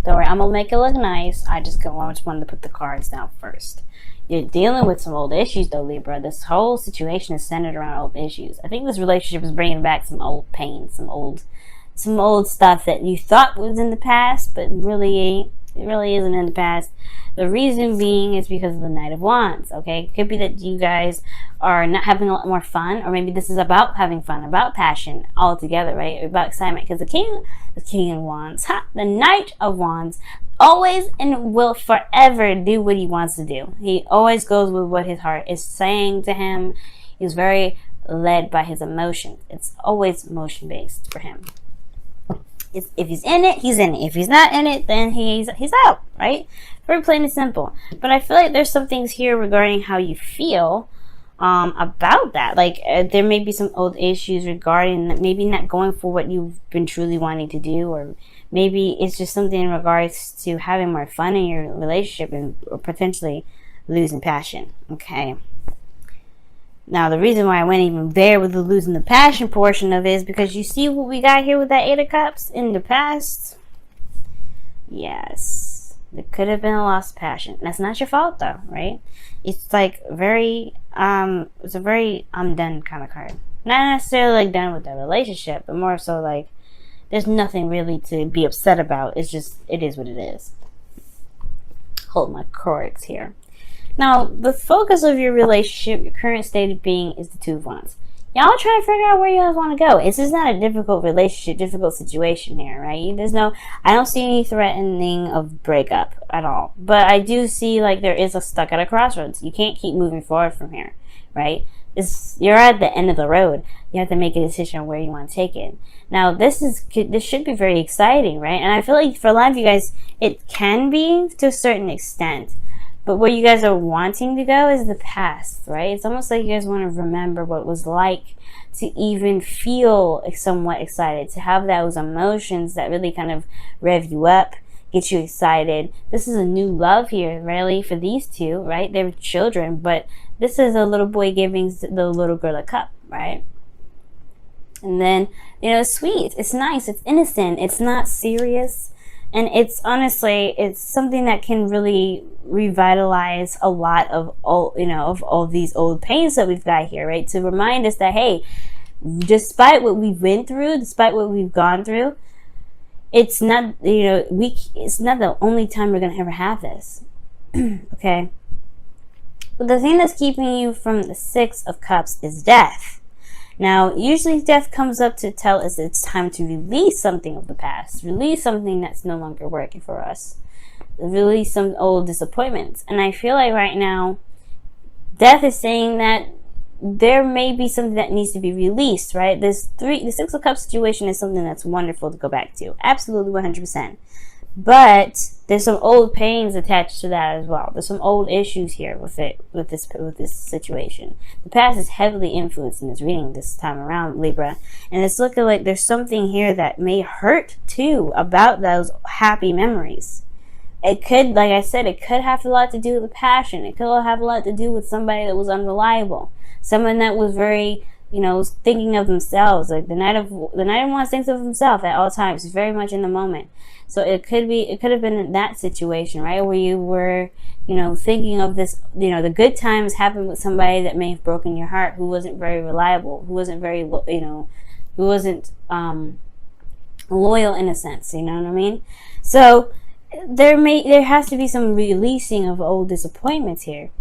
Don't worry, I'm gonna make it look nice. I just wanted to put the cards down first. You're dealing with some old issues though, Libra. This whole situation is centered around old issues. I think this relationship is bringing back some old pain, some old stuff that you thought was in the past, but it really isn't in the past. The reason being is because of the Knight of Wands, okay? It could be that you guys are not having a lot more fun, or maybe this is about having fun, about passion altogether, right? About excitement, because the King of Wands, the Knight of Wands, always and will forever do what he wants to do. He always goes with what his heart is saying to him. He's very led by his emotions. It's always emotion-based for him. If he's in it, he's in it. If he's not in it, then he's out, right? Very plain and simple. But I feel like there's some things here regarding how you feel about that. Like there may be some old issues regarding that, maybe not going for what you've been truly wanting to do, or maybe it's just something in regards to having more fun in your relationship or potentially losing passion, okay? Now, the reason why I went even there with the losing the passion portion of it is because you see what we got here with that Eight of Cups in the past? Yes. There could have been a lost passion. That's not your fault, though, right? It's like it's a very I'm done kind of card. Not necessarily like done with the relationship, but more so like there's nothing really to be upset about. It's just, it is what it is. Hold my cords here. Now, the focus of your relationship, your current state of being, is the Two of Wands. Y'all try to figure out where you guys want to go. This is not a difficult relationship, difficult situation here, right? I don't see any threatening of breakup at all. But I do see like there is a stuck at a crossroads. You can't keep moving forward from here, right? You're at the end of the road. You have to make a decision on where you want to take it. Now, this should be very exciting, right? And I feel like for a lot of you guys, it can be to a certain extent. But where you guys are wanting to go is the past, right? It's almost like you guys want to remember what it was like to even feel somewhat excited, to have those emotions that really kind of rev you up, get you excited. This is a new love here, really, for these two, right? They're children, but this is a little boy giving the little girl a cup, right? And then, it's sweet, it's nice, it's innocent, it's not serious. And it's honestly, it's something that can really revitalize a lot of all these old pains that we've got here, right? To remind us that, hey, despite what we've been through, despite what we've gone through, it's not, it's not the only time we're going to ever have this. Okay? But the thing that's keeping you from the Six of Cups is death. Now, usually death comes up to tell us it's time to release something of the past, release something that's no longer working for us, release some old disappointments. And I feel like right now, death is saying that there may be something that needs to be released, right? The Six of Cups situation is something that's wonderful to go back to. Absolutely 100%. But there's some old pains attached to that as well. There's some old issues here with this situation. The past is heavily influenced in this reading this time around, Libra. And it's looking like there's something here that may hurt too about those happy memories. It could, like I said, it could have a lot to do with the passion. It could have a lot to do with somebody that was unreliable. Someone that was very, thinking of themselves. Like the Knight of Wands thinks of himself at all times. He's very much in the moment. So it could have been in that situation, right? Where you were, thinking of this, the good times happened with somebody that may have broken your heart, who wasn't very reliable, who wasn't very, who wasn't loyal in a sense, you know what I mean? So there has to be some releasing of old disappointments here.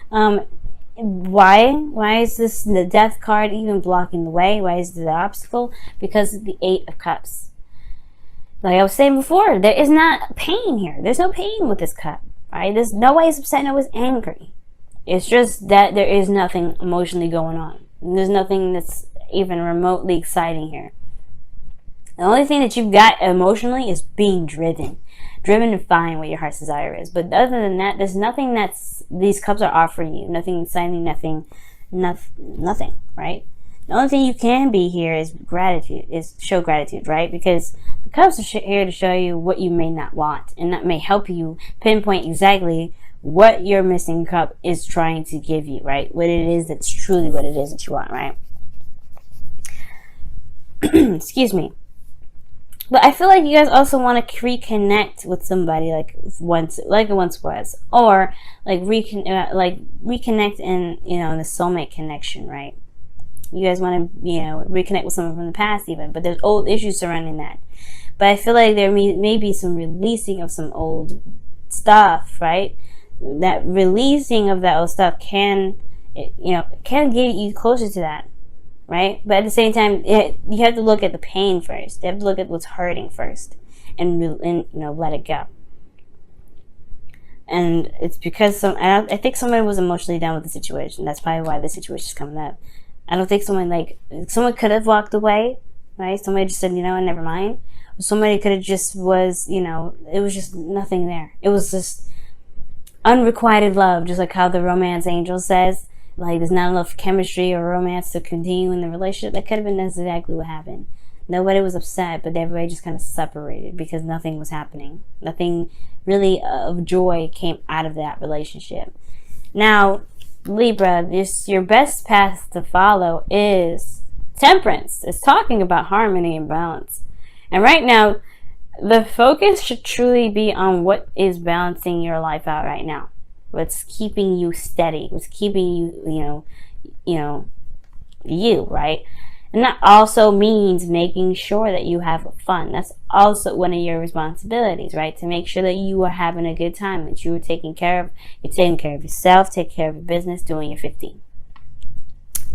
Why is the Death card even blocking the way? Why is it the obstacle? Because of the Eight of Cups. Like I was saying before, there is not pain here. There's no pain with this cup, right? There's nobody's upset, nobody's angry. It's just that there is nothing emotionally going on. There's nothing that's even remotely exciting here. The only thing that you've got emotionally is being driven to find what your heart's desire is. But other than that, there's nothing these cups are offering you. Nothing exciting, nothing, right? The only thing you can be here is show gratitude, right? Because the cups are here to show you what you may not want. And that may help you pinpoint exactly what your missing cup is trying to give you, right? What it is that's truly what it is that you want, right? Excuse me. But I feel like you guys also want to reconnect with somebody like it once was, or like reconnect in, you know, in the soulmate connection, right? You guys want to, you know, reconnect with someone from the past even, but there's old issues surrounding that. But I feel like there may be some releasing of some old stuff, right? That releasing of that old stuff can get you closer to that, right? But at the same time, you have to look at the pain first. You have to look at what's hurting first, and let it go. And it's because I think somebody was emotionally down with the situation. That's probably why the situation is coming up. I don't think someone could have walked away, right? Somebody just said, never mind. Somebody could have just it was just nothing there. It was just unrequited love, just like how the romance angel says, like there's not enough chemistry or romance to continue in the relationship. That could have been exactly what happened. Nobody was upset, but everybody just kind of separated because nothing was happening. Nothing really of joy came out of that relationship. Now, Libra, your best path to follow is temperance. It's talking about harmony and balance. And right now, the focus should truly be on what is balancing your life out right now. What's keeping you steady. What's keeping you, you, right? And that also means making sure that you have fun. That's also one of your responsibilities, right? To make sure that you are having a good time, that you're taking care of yourself, take care of your business, doing your 50.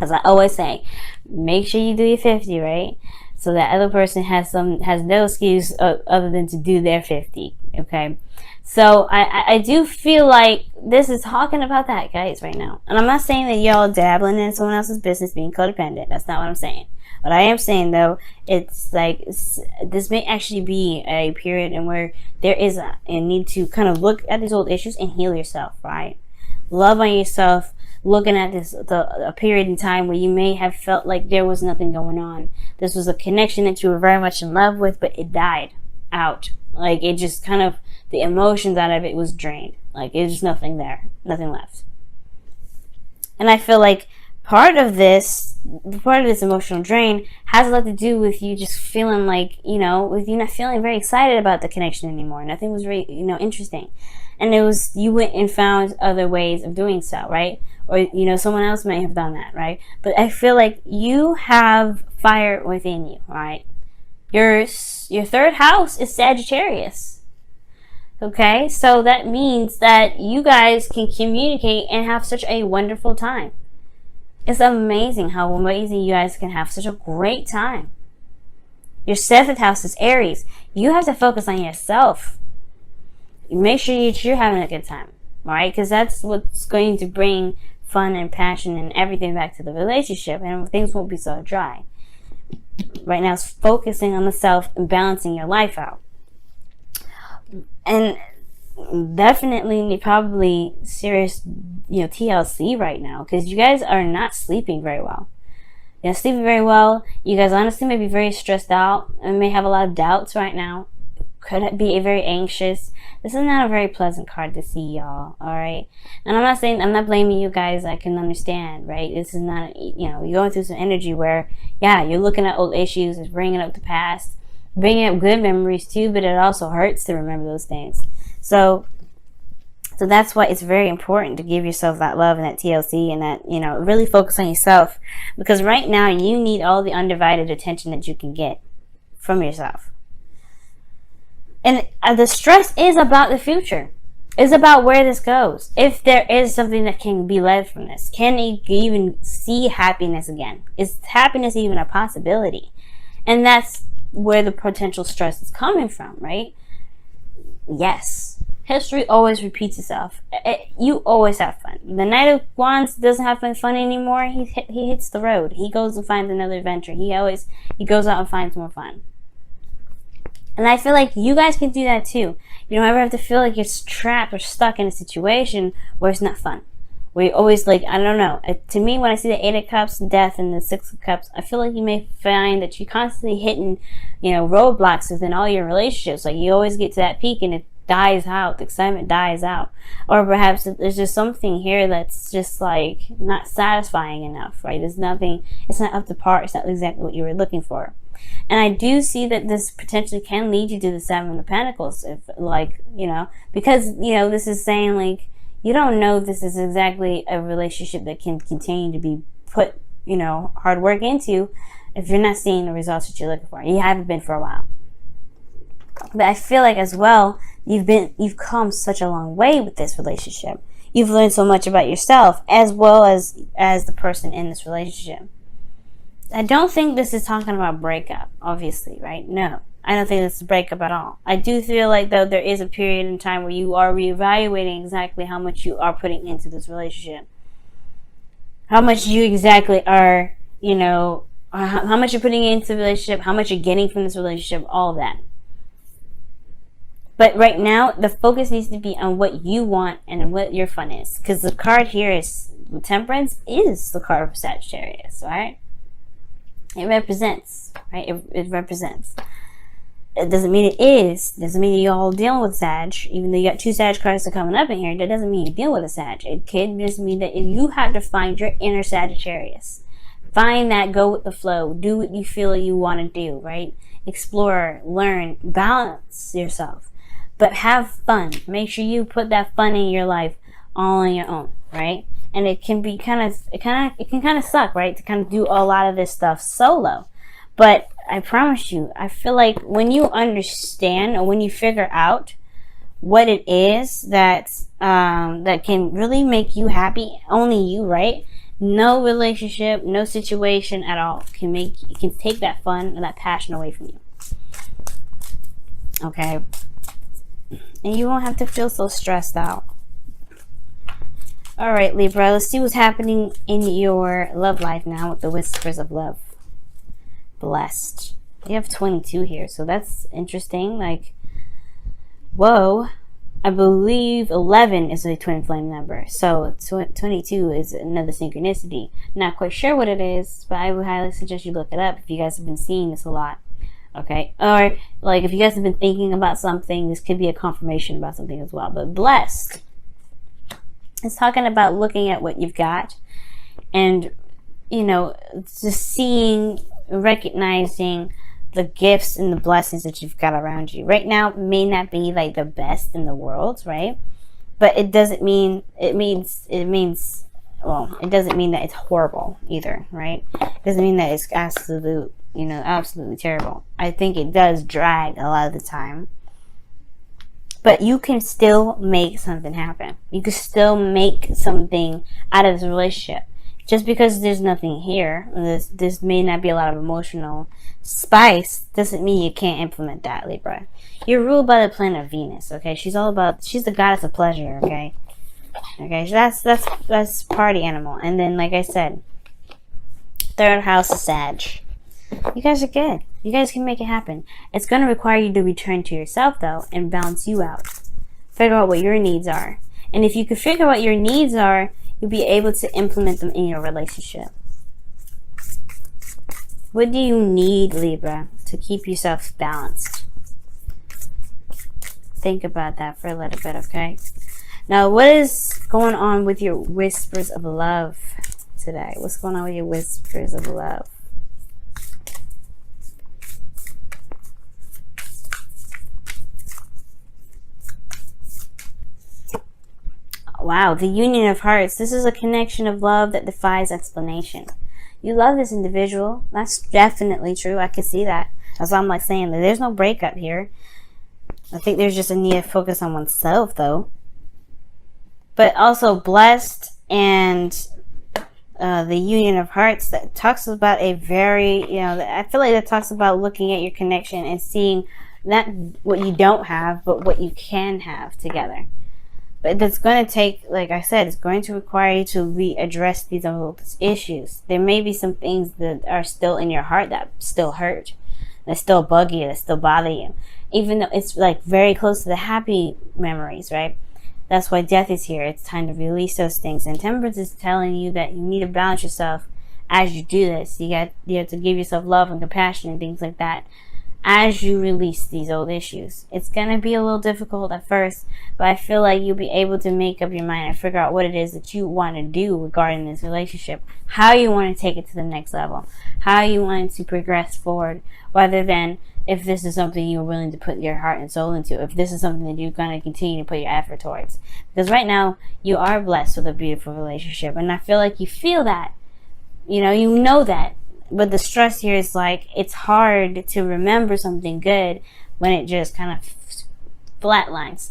As I always say, make sure you do your 50, right? So that other person has no excuse other than to do their 50, okay? So I do feel like this is talking about that, guys, right now. And I'm not saying that y'all dabbling in someone else's business, being codependent. That's not what I'm saying. What I am saying, though, this may actually be a period in where there is a need to kind of look at these old issues and heal yourself, right? Love on yourself. Looking at a period in time where you may have felt like there was nothing going on. This was a connection that you were very much in love with, but it died out. Like, it just kind of, the emotions out of it was drained. Like, it was just nothing there. Nothing left. And I feel like part of this emotional drain has a lot to do with you just feeling like, with you not feeling very excited about the connection anymore. Nothing was very, interesting. And you went and found other ways of doing so, right? Or, someone else may have done that, right? But I feel like you have fire within you, right? Your third house is Sagittarius. Okay? So that means that you guys can communicate and have such a wonderful time. It's amazing how amazing you guys can have such a great time. Your seventh house is Aries. You have to focus on yourself. Make sure you're having a good time, all right? Because that's what's going to bring fun and passion and everything back to the relationship, and things won't be so dry. Right now, it's focusing on the self and balancing your life out. And definitely, probably serious, TLC right now, because you guys are not sleeping very well. You're not sleeping very well. You guys honestly may be very stressed out and may have a lot of doubts right now. Could be very anxious. This is not a very pleasant card to see, y'all. All right, and I'm not blaming you guys. I can understand, right? This is not, you're going through some energy where, you're looking at old issues, it's bringing up the past, bringing up good memories too. But it also hurts to remember those things. So that's why it's very important to give yourself that love and that TLC and that, really focus on yourself, because right now you need all the undivided attention that you can get from yourself. And the stress is about the future. It's about where this goes. If there is something that can be led from this, can you even see happiness again? Is happiness even a possibility? And that's where the potential stress is coming from, right? Yes. History always repeats itself. You always have fun. The Knight of Wands doesn't have fun anymore. He hits the road. He goes and finds another adventure. He goes out and finds more fun. And I feel like you guys can do that too. You don't ever have to feel like you're trapped or stuck in a situation where it's not fun. Where you always I don't know. To me, when I see the 8 of Cups, death, and the 6 of Cups, I feel like you may find that you're constantly hitting, roadblocks within all your relationships. Like, you always get to that peak and it dies out. The excitement dies out. Or perhaps there's just something here that's just not satisfying enough, right? There's nothing, it's not up to par. It's not exactly what you were looking for. And I do see that this potentially can lead you to the Seven of Pentacles, if, like, you know, because, you know, this is saying, like, you don't know if this is exactly a relationship that can continue to be put, you know, hard work into if you're not seeing the results that you're looking for. You haven't been for a while. But I feel like as well, you've come such a long way with this relationship. You've learned so much about yourself as well as the person in this relationship. I don't think this is talking about breakup, obviously, right? No, I don't think this is a breakup at all. I do feel like, though, there is a period in time where you are reevaluating exactly how much you are putting into this relationship. How much you exactly are, you know, how much you're putting into the relationship, how much you're getting from this relationship, all of that. But right now, the focus needs to be on what you want and what your fun is. Because the card here is, Temperance is the card of Sagittarius, right? It represents, right? It represents. It doesn't mean it is. It doesn't mean you're all dealing with Sag. Even though you got 2 Sag cards that are coming up in here, that doesn't mean you deal with a Sag. It can just mean that you have to find your inner Sagittarius. Find that, go with the flow. Do what you feel you want to do, right? Explore, learn, balance yourself. But have fun. Make sure you put that fun in your life all on your own, right? And it can be it can kind of suck, right? To kind of do a lot of this stuff solo. But I promise you, I feel like when you understand or when you figure out what it is that can really make you happy, only you, right? No relationship, no situation at all can take that fun and that passion away from you. Okay? And you won't have to feel so stressed out. Alright, Libra, let's see what's happening in your love life now with the Whispers of Love. Blessed. You have 22 here, so that's interesting. Like, whoa. I believe 11 is a twin flame number. So 22 is another synchronicity. Not quite sure what it is, but I would highly suggest you look it up if you guys have been seeing this a lot. Okay, or like if you guys have been thinking about something, this could be a confirmation about something as well. But blessed, it's talking about looking at what you've got and, you know, just seeing, recognizing the gifts and the blessings that you've got around you. Right now may not be like the best in the world, right? But it doesn't mean, it means, well, it doesn't mean that it's horrible either, right? It doesn't mean that it's absolutely terrible. I think it does drag a lot of the time. But you can still make something happen. You can still make something out of this relationship. Just because there's nothing here, this may not be a lot of emotional spice, doesn't mean you can't implement that, Libra. You're ruled by the planet Venus, okay? She's the goddess of pleasure, okay? Okay, so that's party animal. And then, like I said, 3rd house is Sag. You guys are good. You guys can make it happen. It's going to require you to return to yourself, though, and balance you out. Figure out what your needs are. And if you can figure out what your needs are, you'll be able to implement them in your relationship. What do you need, Libra, to keep yourself balanced? Think about that for a little bit, okay? Now, what is going on with your Whispers of Love today? What's going on with your Whispers of Love? Wow, the Union of Hearts. This is a connection of love that defies explanation. You love this individual. That's definitely true. I can see that. That's why I'm like saying that there's no breakup here. I think there's just a need to focus on oneself, though. But also blessed and the Union of Hearts, that talks about a very, I feel like that talks about looking at your connection and seeing not what you don't have, but what you can have together. But that's going to take, like I said, it's going to require you to readdress these issues. There may be some things that are still in your heart that still hurt, that still bug you, that still bother you. Even though it's like very close to the happy memories, right? That's why death is here. It's time to release those things. And Temperance is telling you that you need to balance yourself as you do this. You have to give yourself love and compassion and things like that. as you release these old issues. It's going to be a little difficult at first, but I feel like you'll be able to make up your mind and figure out what it is that you want to do regarding this relationship, how you want to take it to the next level, how you want to progress forward, rather than if this is something you're willing to put your heart and soul into, if this is something that you're going to continue to put your effort towards. Because right now, you are blessed with a beautiful relationship, and I feel like you feel that. You know that. But the stress here is like, it's hard to remember something good when it just kind of flatlines.